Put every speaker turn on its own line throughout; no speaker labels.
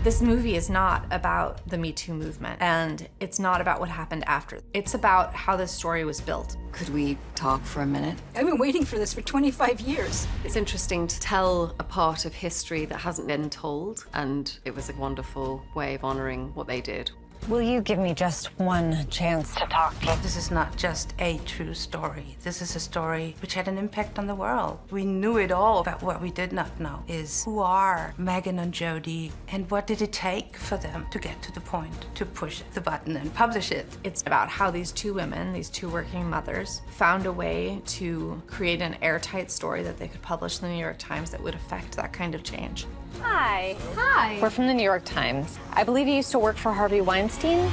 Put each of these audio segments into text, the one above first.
This movie is not about the Me Too movement, and it's not about what happened after. It's about how this story was built.
Could we talk for a minute?
I've been waiting for this for 25 years.
It's interesting to tell a part of history that hasn't been told, and it was a wonderful way of honoring what they did.
Will you give me just one chance to talk?
This is not just a true story. This is a story which had an impact on the world. We knew it all, but what we did not know is who are Megan and Jodi, and what did it take for them to get to the point to push the button and publish it.
It's about how these two women, these two working mothers, found a way to create an airtight story that they could publish in the New York Times that would affect that kind of change.
Hi.
Hi.
We're from the New York Times. I believe you used to work for Harvey Weinstein.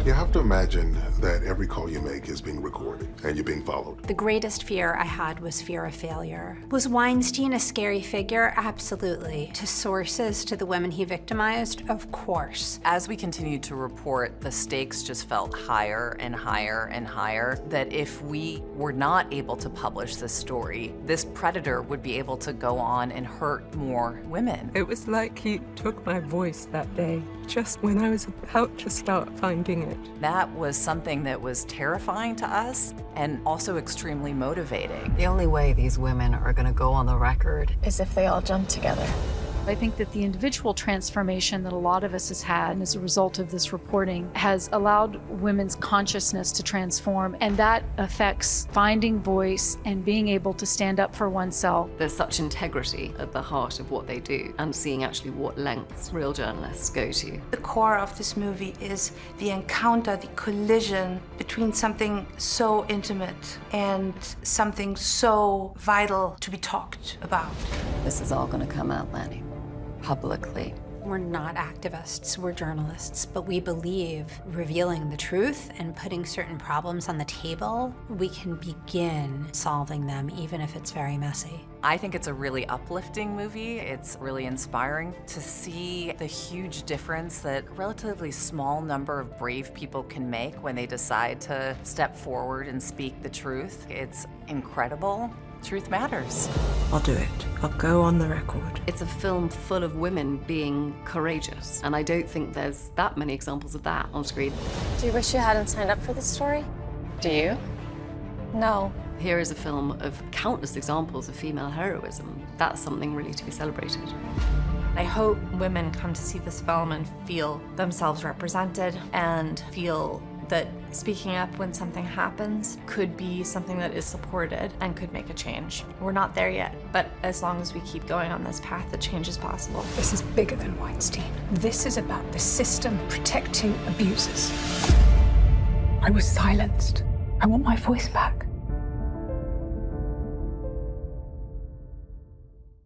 You have to imagine that every call you make is being recorded and you're being followed.
The greatest fear I had was fear of failure. Was Weinstein a scary figure? Absolutely. To sources, to the women he victimized? Of course.
As we continued to report, the stakes just felt higher and higher and higher, that if we were not able to publish this story, this predator would be able to go on and hurt more women.
It was like he took my voice that day, just when I was about to start finding it.
That was something that was terrifying to us and also extremely motivating.
The only way these women are going to go on the record
Is if they all jump together.
I think that the individual transformation that a lot of us has had as a result of this reporting has allowed women's consciousness to transform, and that affects finding voice and being able to stand up for oneself.
there's such integrity at the heart of what they do, and seeing actually what lengths real journalists go to.
The core of this movie is the encounter, the collision between something so intimate and something so vital to be talked about.
This is all going to come out, Lanny, publicly.
We're not activists, we're journalists, but we believe revealing the truth and putting certain problems on the table, we can begin solving them, even if it's very messy.
I think it's a really uplifting movie. It's really inspiring to see the huge difference that a relatively small number of brave people can make when they decide to step forward and speak the truth. It's incredible. Truth matters.
I'll do it. I'll go on the record.
It's a film full of women being courageous, and I don't think there's that many examples of that on screen.
Do you wish you hadn't signed up for this story? Do you? No.
Here is a film of countless examples of female heroism. That's something really to be celebrated.
I hope women come to see this film and feel themselves represented and feel that speaking up when something happens could be something that is supported and could make a change. We're not there yet, but as long as we keep going on this path, the change is possible.
This is bigger than Weinstein. This is about the system protecting abusers. I was silenced. I want my voice back.